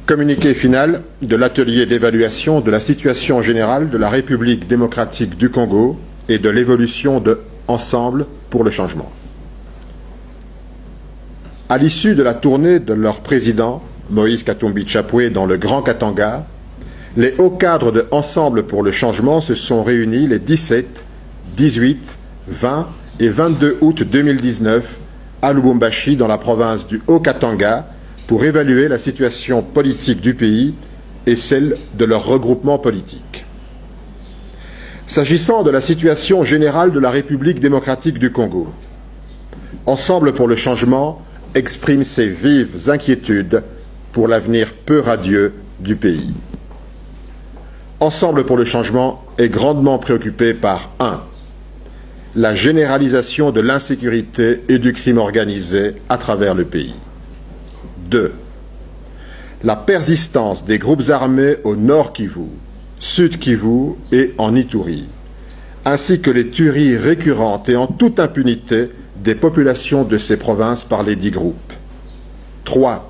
Communiqué final de l'atelier d'évaluation de la situation générale de la République démocratique du Congo et de l'évolution de Ensemble pour le changement. À l'issue de la tournée de leur président, Moïse Katumbi Chapwe, dans le Grand Katanga, les hauts cadres de Ensemble pour le changement se sont réunis les 17, 18, 20 et 22 août 2019 à Lubumbashi, dans la province du Haut-Katanga, pour évaluer la situation politique du pays et celle de leur regroupement politique. S'agissant de la situation générale de la République démocratique du Congo, Ensemble pour le changement exprime ses vives inquiétudes pour l'avenir peu radieux du pays. Ensemble pour le changement est grandement préoccupé par 1. La généralisation de l'insécurité et du crime organisé à travers le pays. 2. La persistance des groupes armés au Nord Kivu, Sud Kivu et en Ituri, ainsi que les tueries récurrentes et en toute impunité des populations de ces provinces par les 10 groupes. 3.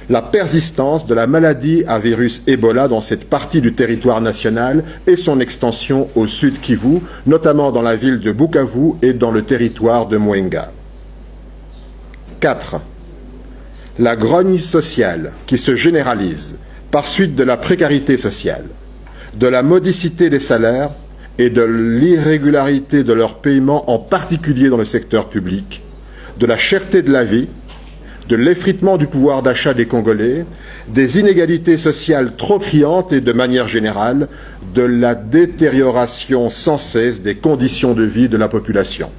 La persistance de la maladie à virus Ebola dans cette partie du territoire national et son extension au Sud Kivu, notamment dans la ville de Bukavu et dans le territoire de Mwenga. 4. La grogne sociale qui se généralise par suite de la précarité sociale, de la modicité des salaires et de l'irrégularité de leur paiement, en particulier dans le secteur public, de la cherté de la vie, de l'effritement du pouvoir d'achat des Congolais, des inégalités sociales trop criantes et, de manière générale, de la détérioration sans cesse des conditions de vie de la population.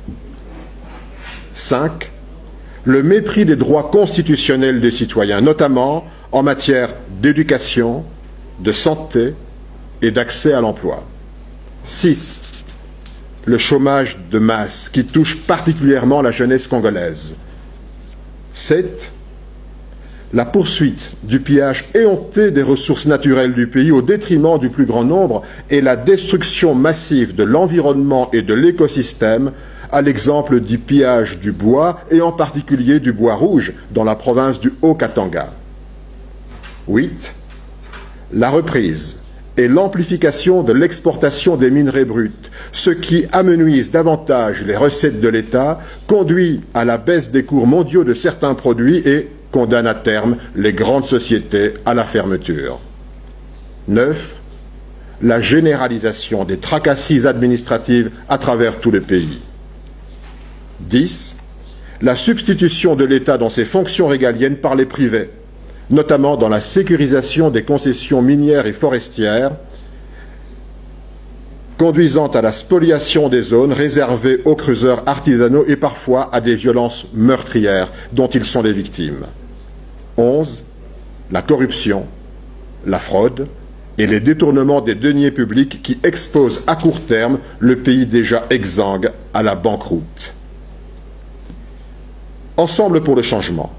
5. Le mépris des droits constitutionnels des citoyens, notamment en matière d'éducation, de santé et d'accès à l'emploi. 6. Le chômage de masse qui touche particulièrement la jeunesse congolaise. 7. La poursuite du pillage éhonté des ressources naturelles du pays au détriment du plus grand nombre et la destruction massive de l'environnement et de l'écosystème, à l'exemple du pillage du bois et en particulier du bois rouge dans la province du Haut-Katanga. 8. La reprise et l'amplification de l'exportation des minerais bruts, ce qui amenuise davantage les recettes de l'État, conduit à la baisse des cours mondiaux de certains produits et condamne à terme les grandes sociétés à la fermeture. 9. La généralisation des tracasseries administratives à travers tout le pays. 10. La substitution de l'État dans ses fonctions régaliennes par les privés, notamment dans la sécurisation des concessions minières et forestières, conduisant à la spoliation des zones réservées aux creuseurs artisanaux et parfois à des violences meurtrières dont ils sont les victimes. 11. La corruption, la fraude et les détournements des deniers publics qui exposent à court terme le pays déjà exsangue à la banqueroute. Ensemble pour le changement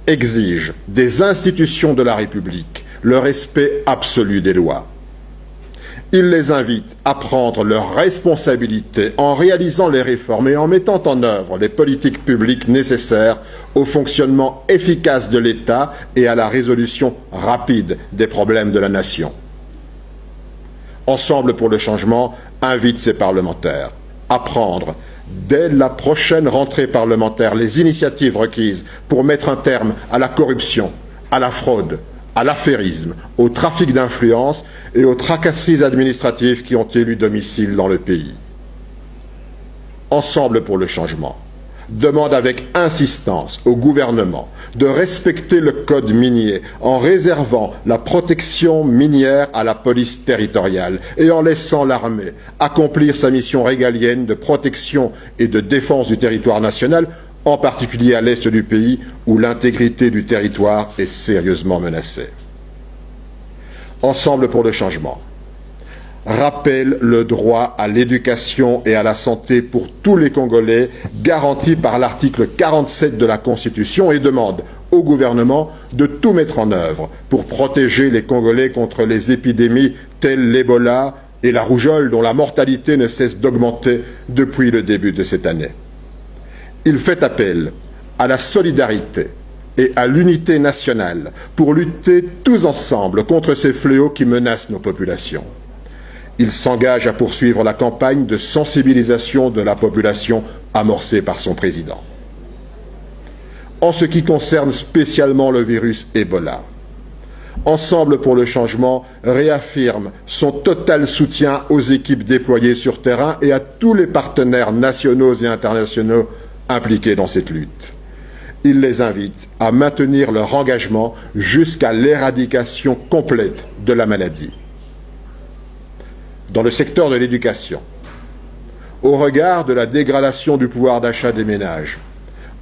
exige des institutions de la République le respect absolu des lois. Il les invite à prendre leurs responsabilités en réalisant les réformes et en mettant en œuvre les politiques publiques nécessaires au fonctionnement efficace de l'État et à la résolution rapide des problèmes de la nation. Ensemble pour le changement invite ses parlementaires à prendre dès la prochaine rentrée parlementaire les initiatives requises pour mettre un terme à la corruption, à la fraude, à l'affairisme, au trafic d'influence et aux tracasseries administratives qui ont élu domicile dans le pays. Ensemble pour le changement demande avec insistance au gouvernement de respecter le code minier en réservant la protection minière à la police territoriale et en laissant l'armée accomplir sa mission régalienne de protection et de défense du territoire national, en particulier à l'est du pays où l'intégrité du territoire est sérieusement menacée. Ensemble pour le changement rappelle le droit à l'éducation et à la santé pour tous les Congolais, garanti par l'article 47 de la Constitution, et demande au gouvernement de tout mettre en œuvre pour protéger les Congolais contre les épidémies telles l'Ebola et la rougeole, dont la mortalité ne cesse d'augmenter depuis le début de cette année. Il fait appel à la solidarité et à l'unité nationale pour lutter tous ensemble contre ces fléaux qui menacent nos populations. Il s'engage à poursuivre la campagne de sensibilisation de la population amorcée par son président. En ce qui concerne spécialement le virus Ebola, Ensemble pour le changement réaffirme son total soutien aux équipes déployées sur terrain et à tous les partenaires nationaux et internationaux impliqués dans cette lutte. Il les invite à maintenir leur engagement jusqu'à l'éradication complète de la maladie. Dans le secteur de l'éducation, au regard de la dégradation du pouvoir d'achat des ménages,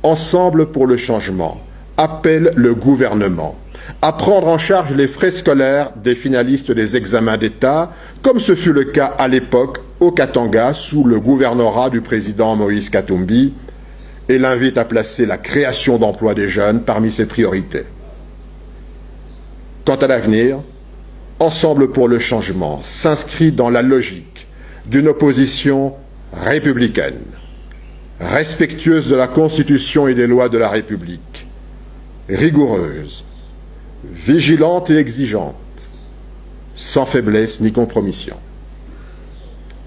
Ensemble pour le changement appelle le gouvernement à prendre en charge les frais scolaires des finalistes des examens d'État, comme ce fut le cas à l'époque au Katanga sous le gouvernorat du président Moïse Katumbi, et l'invite à placer la création d'emplois des jeunes parmi ses priorités. Quant à l'avenir, Ensemble pour le changement s'inscrit dans la logique d'une opposition républicaine, respectueuse de la Constitution et des lois de la République, rigoureuse, vigilante et exigeante, sans faiblesse ni compromission.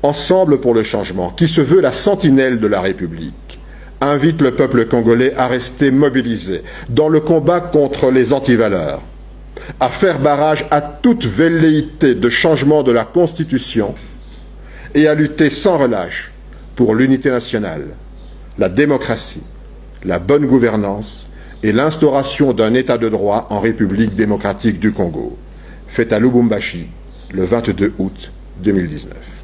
Ensemble pour le changement, qui se veut la sentinelle de la République, invite le peuple congolais à rester mobilisé dans le combat contre les antivaleurs, à faire barrage à toute velléité de changement de la Constitution et à lutter sans relâche pour l'unité nationale, la démocratie, la bonne gouvernance et l'instauration d'un État de droit en République démocratique du Congo, faite à Lubumbashi le 22 août 2019.